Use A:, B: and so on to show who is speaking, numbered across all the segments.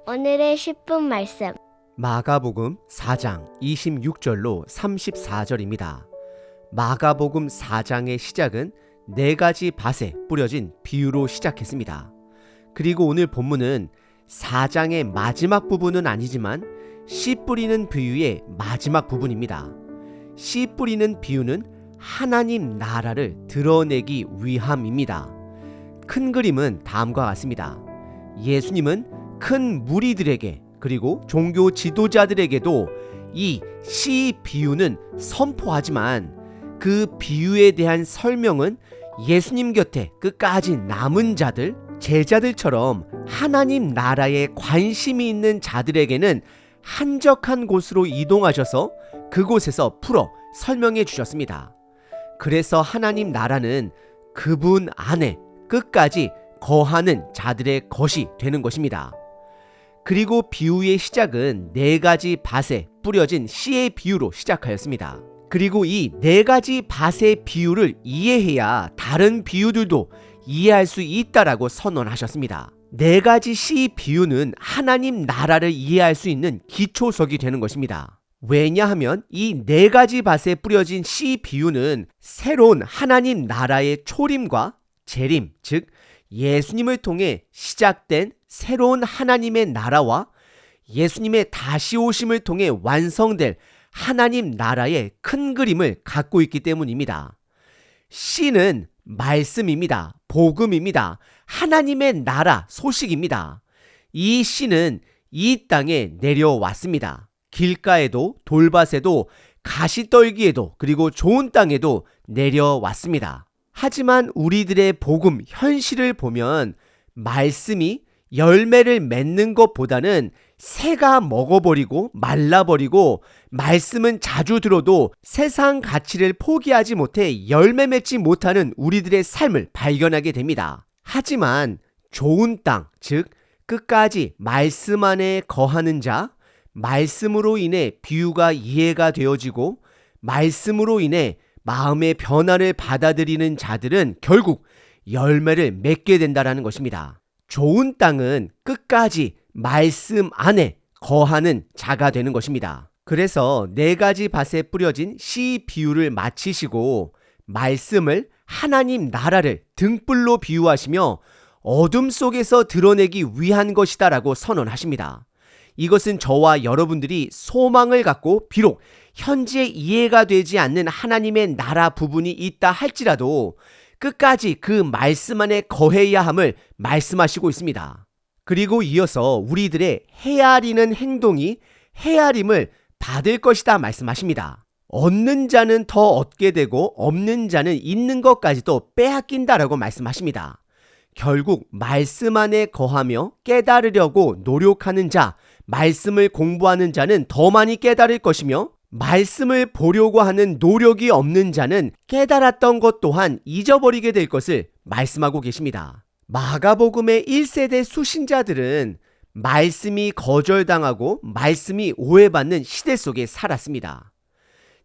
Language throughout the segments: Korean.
A: 오늘의 10분 말씀.
B: 마가복음 4장 26절로 34절입니다. 마가복음 4장의 시작은 4가지 밭에 뿌려진 비유로 시작했습니다. 그리고 오늘 본문은 4장의 마지막 부분은 아니지만 씨 뿌리는 비유의 마지막 부분입니다. 씨 뿌리는 비유는 하나님 나라를 드러내기 위함입니다. 큰 그림은 다음과 같습니다. 예수님은 큰 무리들에게 그리고 종교 지도자들에게도 이 씨 비유는 선포하지만 그 비유에 대한 설명은 예수님 곁에 끝까지 남은 자들, 제자들처럼 하나님 나라에 관심이 있는 자들에게는 한적한 곳으로 이동하셔서 그곳에서 풀어 설명해 주셨습니다. 그래서 하나님 나라는 그분 안에 끝까지 거하는 자들의 것이 되는 것입니다. 그리고 비유의 시작은 4가지 밭에 뿌려진 씨의 비유로 시작하였습니다. 그리고 이 4가지 밭의 비유를 이해해야 다른 비유들도 이해할 수 있다라고 선언하셨습니다. 4가지 씨 비유는 하나님 나라를 이해할 수 있는 기초석이 되는 것입니다. 왜냐하면 이 4가지 밭에 뿌려진 씨 비유는 새로운 하나님 나라의 초림과 재림, 즉 예수님을 통해 시작된 새로운 하나님의 나라와 예수님의 다시 오심을 통해 완성될 하나님 나라의 큰 그림을 갖고 있기 때문입니다. 씨는 말씀입니다. 복음입니다. 하나님의 나라 소식입니다. 이 씨는 이 땅에 내려왔습니다. 길가에도 돌밭에도 가시떨기에도 그리고 좋은 땅에도 내려왔습니다. 하지만 우리들의 복음 현실을 보면 말씀이 열매를 맺는 것보다는 새가 먹어버리고 말라버리고 말씀은 자주 들어도 세상 가치를 포기하지 못해 열매 맺지 못하는 우리들의 삶을 발견하게 됩니다. 하지만 좋은 땅, 즉 끝까지 말씀 안에 거하는 자, 말씀으로 인해 비유가 이해가 되어지고 말씀으로 인해 마음의 변화를 받아들이는 자들은 결국 열매를 맺게 된다는 것입니다. 좋은 땅은 끝까지 말씀 안에 거하는 자가 되는 것입니다. 그래서 4가지 밭에 뿌려진 씨 비유를 마치시고 말씀을 하나님 나라를 등불로 비유하시며 어둠 속에서 드러내기 위한 것이다라고 선언하십니다. 이것은 저와 여러분들이 소망을 갖고 비록 현재 이해가 되지 않는 하나님의 나라 부분이 있다 할지라도 끝까지 그 말씀 안에 거해야 함을 말씀하시고 있습니다. 그리고 이어서 우리들의 헤아리는 행동이 헤아림을 받을 것이다 말씀하십니다. 얻는 자는 더 얻게 되고 없는 자는 있는 것까지도 빼앗긴다라고 말씀하십니다. 결국 말씀 안에 거하며 깨달으려고 노력하는 자, 말씀을 공부하는 자는 더 많이 깨달을 것이며 말씀을 보려고 하는 노력이 없는 자는 깨달았던 것 또한 잊어버리게 될 것을 말씀하고 계십니다. 마가복음의 1세대 수신자들은 말씀이 거절당하고 말씀이 오해받는 시대 속에 살았습니다.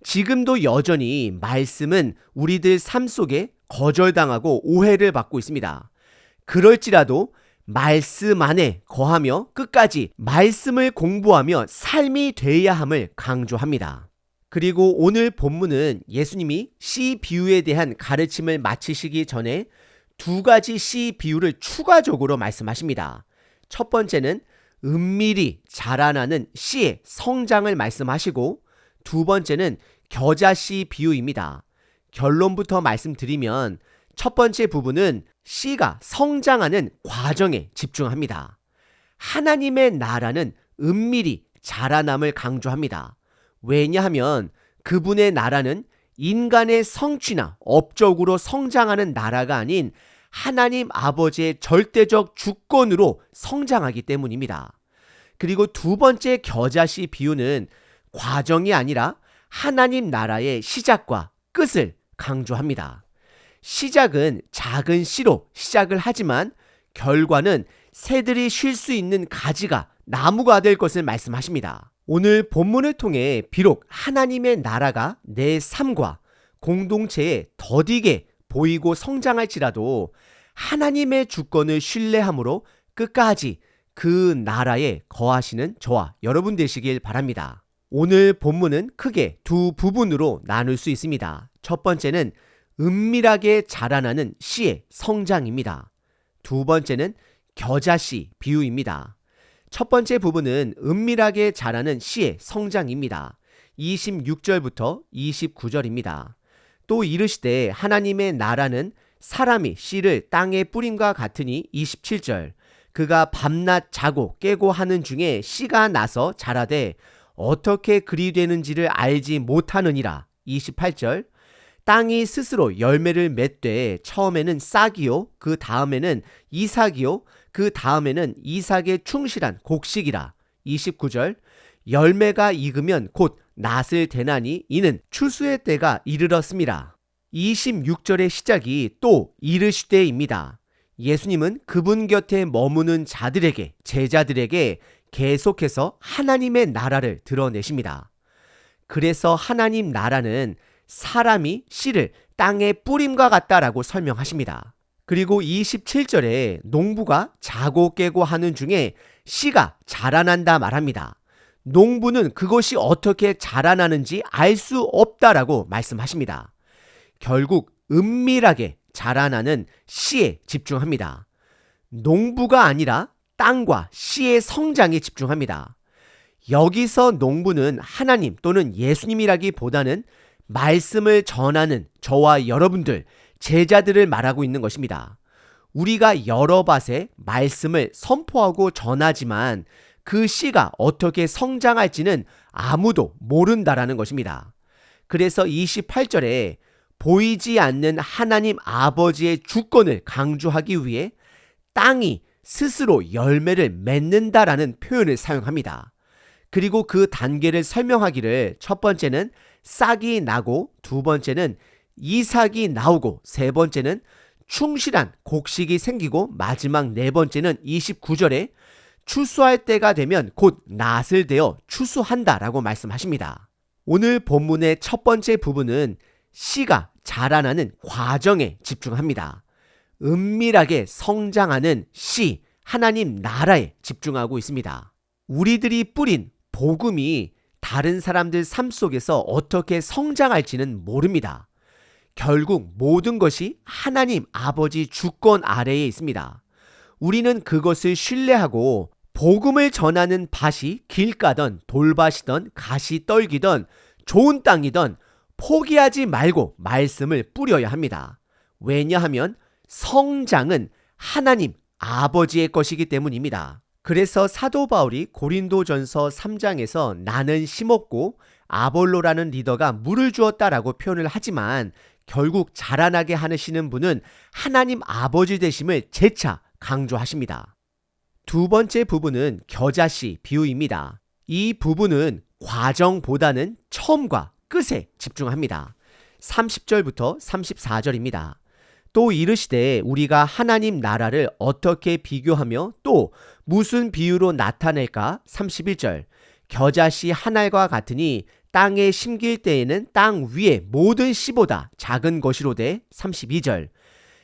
B: 지금도 여전히 말씀은 우리들 삶 속에 거절당하고 오해를 받고 있습니다. 그럴지라도 말씀 안에 거하며 끝까지 말씀을 공부하며 삶이 되어야 함을 강조합니다. 그리고 오늘 본문은 예수님이 씨 비유에 대한 가르침을 마치시기 전에 2가지 씨 비유를 추가적으로 말씀하십니다. 첫 번째는 은밀히 자라나는 씨의 성장을 말씀하시고 두 번째는 겨자씨 비유입니다. 결론부터 말씀드리면 첫 번째 부분은 씨가 성장하는 과정에 집중합니다. 하나님의 나라는 은밀히 자라남을 강조합니다. 왜냐하면 그분의 나라는 인간의 성취나 업적으로 성장하는 나라가 아닌 하나님 아버지의 절대적 주권으로 성장하기 때문입니다. 그리고 두 번째 겨자씨 비유는 과정이 아니라 하나님 나라의 시작과 끝을 강조합니다. 시작은 작은 씨로 시작을 하지만 결과는 새들이 쉴 수 있는 가지가 나무가 될 것을 말씀하십니다. 오늘 본문을 통해 비록 하나님의 나라가 내 삶과 공동체에 더디게 보이고 성장할지라도 하나님의 주권을 신뢰함으로 끝까지 그 나라에 거하시는 저와 여러분 되시길 바랍니다. 오늘 본문은 크게 두 부분으로 나눌 수 있습니다. 첫 번째는 은밀하게 자라나는 씨의 성장입니다. 두 번째는 겨자씨 비유입니다. 첫 번째 부분은 은밀하게 자라는 씨의 성장입니다. 26절부터 29절입니다. 또 이르시되 하나님의 나라는 사람이 씨를 땅에 뿌림과 같으니 27절. 그가 밤낮 자고 깨고 하는 중에 씨가 나서 자라되 어떻게 그리 되는지를 알지 못하느니라. 28절. 땅이 스스로 열매를 맺되 처음에는 싹이요 그 다음에는 이삭이요 그 다음에는 이삭의 충실한 곡식이라. 29절. 열매가 익으면 곧 낫을 대나니 이는 추수의 때가 이르렀음이라. 26절의 시작이 또 이르시되입니다. 예수님은 그분 곁에 머무는 자들에게, 제자들에게 계속해서 하나님의 나라를 드러내십니다. 그래서 하나님 나라는 사람이 씨를 땅에 뿌림과 같다라고 설명하십니다. 그리고 27절에 농부가 자고 깨고 하는 중에 씨가 자라난다 말합니다. 농부는 그것이 어떻게 자라나는지 알 수 없다라고 말씀하십니다. 결국 은밀하게 자라나는 씨에 집중합니다. 농부가 아니라 땅과 씨의 성장에 집중합니다. 여기서 농부는 하나님 또는 예수님이라기보다는 말씀을 전하는 저와 여러분들, 제자들을 말하고 있는 것입니다. 우리가 여러 밭에 말씀을 선포하고 전하지만 그 씨가 어떻게 성장할지는 아무도 모른다라는 것입니다. 그래서 28절에 보이지 않는 하나님 아버지의 주권을 강조하기 위해 땅이 스스로 열매를 맺는다라는 표현을 사용합니다. 그리고 그 단계를 설명하기를 첫 번째는 싹이 나고 두 번째는 이삭이 나오고 세 번째는 충실한 곡식이 생기고 마지막 네 번째는 29절에 추수할 때가 되면 곧 낫을 대어 추수한다라고 말씀하십니다. 오늘 본문의 첫 번째 부분은 씨가 자라나는 과정에 집중합니다. 은밀하게 성장하는 씨, 하나님 나라에 집중하고 있습니다. 우리들이 뿌린 복음이 다른 사람들 삶 속에서 어떻게 성장할지는 모릅니다. 결국 모든 것이 하나님 아버지 주권 아래에 있습니다. 우리는 그것을 신뢰하고 복음을 전하는 밭이 길가던 돌밭이던 가시 떨기던 좋은 땅이던 포기하지 말고 말씀을 뿌려야 합니다. 왜냐하면 성장은 하나님 아버지의 것이기 때문입니다. 그래서 사도 바울이 고린도전서 3장에서 나는 심었고 아볼로라는 리더가 물을 주었다라고 표현을 하지만 결국 자라나게 하시는 분은 하나님 아버지 되심을 재차 강조하십니다. 두 번째 부분은 겨자씨 비유입니다. 이 부분은 과정보다는 처음과 끝에 집중합니다. 30절부터 34절입니다. 또 이르시되 우리가 하나님 나라를 어떻게 비교하며 또 무슨 비유로 나타낼까? 31절. 겨자씨 한 알과 같으니 땅에 심길 때에는 땅 위의 모든 씨보다 작은 것이로되 32절.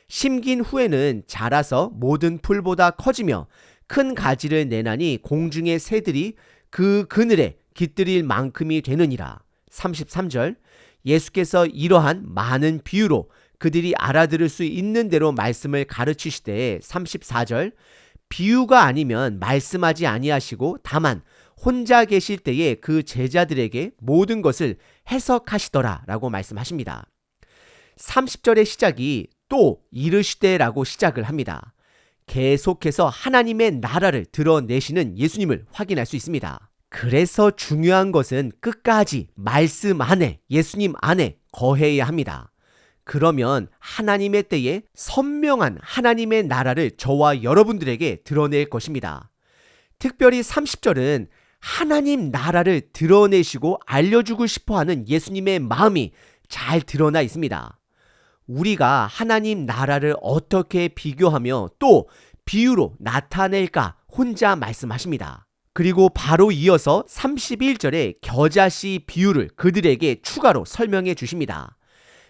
B: 심긴 후에는 자라서 모든 풀보다 커지며 큰 가지를 내나니 공중의 새들이 그 그늘에 깃들일 만큼이 되느니라. 33절. 예수께서 이러한 많은 비유로 그들이 알아들을 수 있는 대로 말씀을 가르치시되 34절. 비유가 아니면 말씀하지 아니하시고 다만 혼자 계실 때에 그 제자들에게 모든 것을 해석하시더라 라고 말씀하십니다. 30절의 시작이 또 이르시되라고 시작을 합니다. 계속해서 하나님의 나라를 드러내시는 예수님을 확인할 수 있습니다. 그래서 중요한 것은 끝까지 말씀 안에, 예수님 안에 거해야 합니다. 그러면 하나님의 때에 선명한 하나님의 나라를 저와 여러분들에게 드러낼 것입니다. 특별히 30절은 하나님 나라를 드러내시고 알려주고 싶어하는 예수님의 마음이 잘 드러나 있습니다. 우리가 하나님 나라를 어떻게 비교하며 또 비유로 나타낼까 혼자 말씀하십니다. 그리고 바로 이어서 31절에 겨자씨 비유를 그들에게 추가로 설명해 주십니다.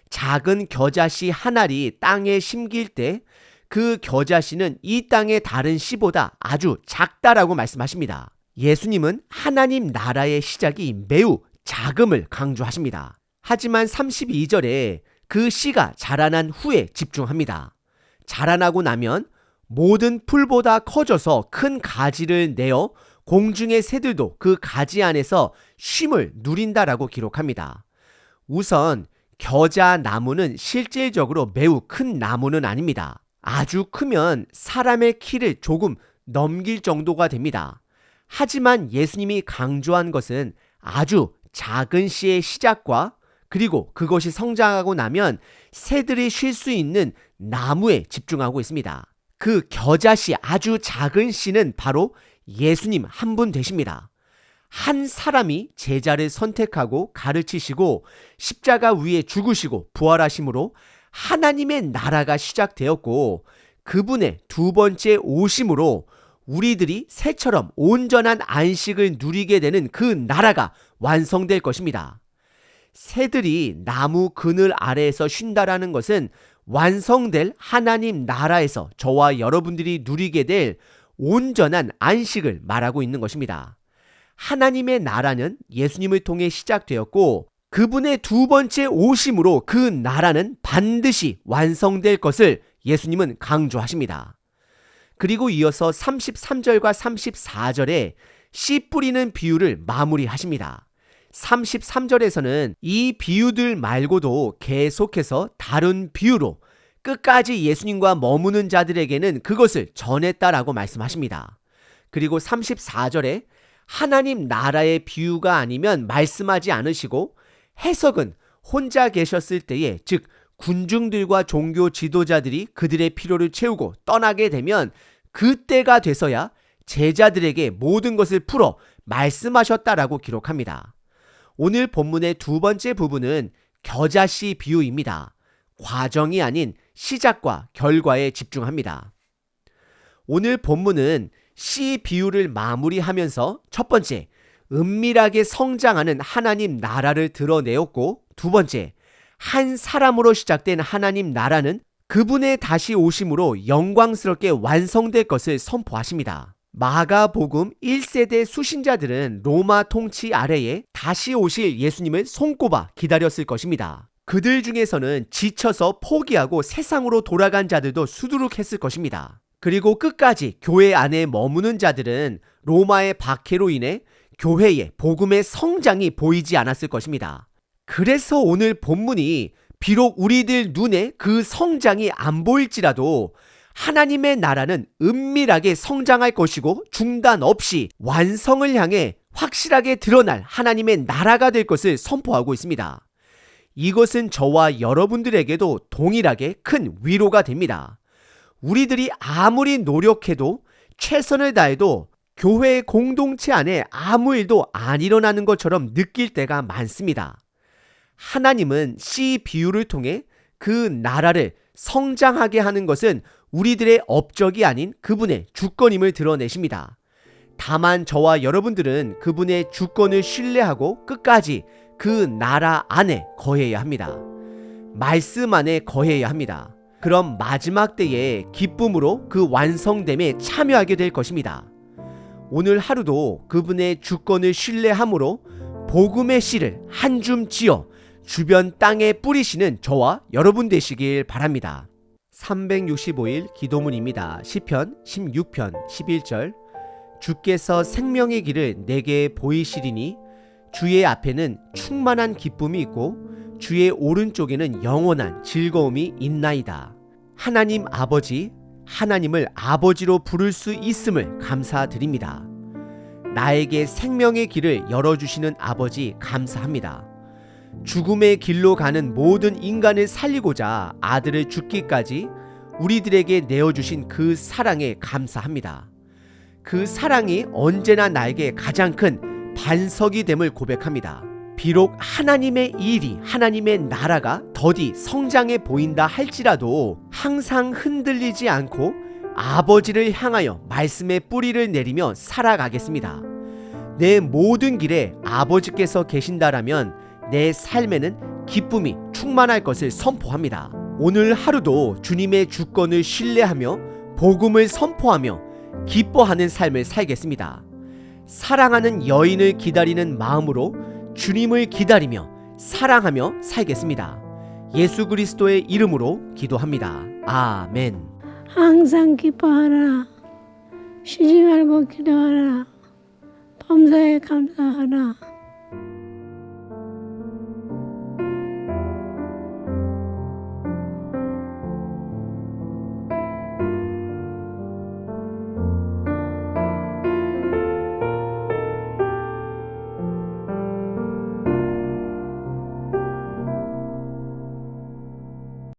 B: 작은 겨자씨 한 알이 땅에 심길 때 그 겨자씨는 이 땅의 다른 씨보다 아주 작다라고 말씀하십니다. 예수님은 하나님 나라의 시작이 매우 작음을 강조하십니다. 하지만 32절에 그 씨가 자라난 후에 집중합니다. 자라나고 나면 모든 풀보다 커져서 큰 가지를 내어 공중의 새들도 그 가지 안에서 쉼을 누린다라고 기록합니다. 우선 겨자 나무는 실질적으로 매우 큰 나무는 아닙니다. 아주 크면 사람의 키를 조금 넘길 정도가 됩니다. 하지만 예수님이 강조한 것은 아주 작은 씨의 시작과 그리고 그것이 성장하고 나면 새들이 쉴 수 있는 나무에 집중하고 있습니다. 그 겨자씨 아주 작은 씨는 바로 예수님 한 분 되십니다. 한 사람이 제자를 선택하고 가르치시고 십자가 위에 죽으시고 부활하심으로 하나님의 나라가 시작되었고 그분의 두 번째 오심으로 우리들이 새처럼 온전한 안식을 누리게 되는 그 나라가 완성될 것입니다. 새들이 나무 그늘 아래에서 쉰다라는 것은 완성될 하나님 나라에서 저와 여러분들이 누리게 될 온전한 안식을 말하고 있는 것입니다. 하나님의 나라는 예수님을 통해 시작되었고 그분의 두 번째 오심으로 그 나라는 반드시 완성될 것을 예수님은 강조하십니다. 그리고 이어서 33절과 34절에 씨 뿌리는 비유를 마무리하십니다. 33절에서는 이 비유들 말고도 계속해서 다른 비유로 끝까지 예수님과 머무는 자들에게는 그것을 전했다라고 말씀하십니다. 그리고 34절에 하나님 나라의 비유가 아니면 말씀하지 않으시고 해석은 혼자 계셨을 때에 즉 군중들과 종교 지도자들이 그들의 필요를 채우고 떠나게 되면 그때가 돼서야 제자들에게 모든 것을 풀어 말씀하셨다라고 기록합니다. 오늘 본문의 두 번째 부분은 겨자씨 비유입니다. 과정이 아닌 시작과 결과에 집중합니다. 오늘 본문은 씨 비유를 마무리하면서 첫 번째, 은밀하게 성장하는 하나님 나라를 드러내었고 두 번째, 한 사람으로 시작된 하나님 나라는 그분의 다시 오심으로 영광스럽게 완성될 것을 선포하십니다. 마가복음 1세대 수신자들은 로마 통치 아래에 다시 오실 예수님을 손꼽아 기다렸을 것입니다. 그들 중에서는 지쳐서 포기하고 세상으로 돌아간 자들도 수두룩했을 것입니다. 그리고 끝까지 교회 안에 머무는 자들은 로마의 박해로 인해 교회의 복음의 성장이 보이지 않았을 것입니다. 그래서 오늘 본문이 비록 우리들 눈에 그 성장이 안 보일지라도 하나님의 나라는 은밀하게 성장할 것이고 중단 없이 완성을 향해 확실하게 드러날 하나님의 나라가 될 것을 선포하고 있습니다. 이것은 저와 여러분들에게도 동일하게 큰 위로가 됩니다. 우리들이 아무리 노력해도 최선을 다해도 교회의 공동체 안에 아무 일도 안 일어나는 것처럼 느낄 때가 많습니다. 하나님은 씨 비유를 통해 그 나라를 성장하게 하는 것은 우리들의 업적이 아닌 그분의 주권임을 드러내십니다. 다만 저와 여러분들은 그분의 주권을 신뢰하고 끝까지 그 나라 안에 거해야 합니다. 말씀 안에 거해야 합니다. 그럼 마지막 때에 기쁨으로 그 완성됨에 참여하게 될 것입니다. 오늘 하루도 그분의 주권을 신뢰함으로 복음의 씨를 한 줌 지어 주변 땅에 뿌리시는 저와 여러분 되시길 바랍니다. 365일 기도문입니다. 시편 16편 11절 주께서 생명의 길을 내게 보이시리니 주의 앞에는 충만한 기쁨이 있고 주의 오른쪽에는 영원한 즐거움이 있나이다. 하나님 아버지, 하나님을 아버지로 부를 수 있음을 감사드립니다. 나에게 생명의 길을 열어주시는 아버지 감사합니다. 죽음의 길로 가는 모든 인간을 살리고자 아들을 죽기까지 우리들에게 내어주신 그 사랑에 감사합니다. 그 사랑이 언제나 나에게 가장 큰 반석이 됨을 고백합니다. 비록 하나님의 일이 하나님의 나라가 더디 성장해 보인다 할지라도 항상 흔들리지 않고 아버지를 향하여 말씀의 뿌리를 내리며 살아가겠습니다. 내 모든 길에 아버지께서 계신다라면 내 삶에는 기쁨이 충만할 것을 선포합니다. 오늘 하루도 주님의 주권을 신뢰하며 복음을 선포하며 기뻐하는 삶을 살겠습니다. 사랑하는 여인을 기다리는 마음으로 주님을 기다리며 사랑하며 살겠습니다. 예수 그리스도의 이름으로 기도합니다. 아멘.
C: 항상 기뻐하라. 쉬지 말고 기도하라. 범사에 감사하라.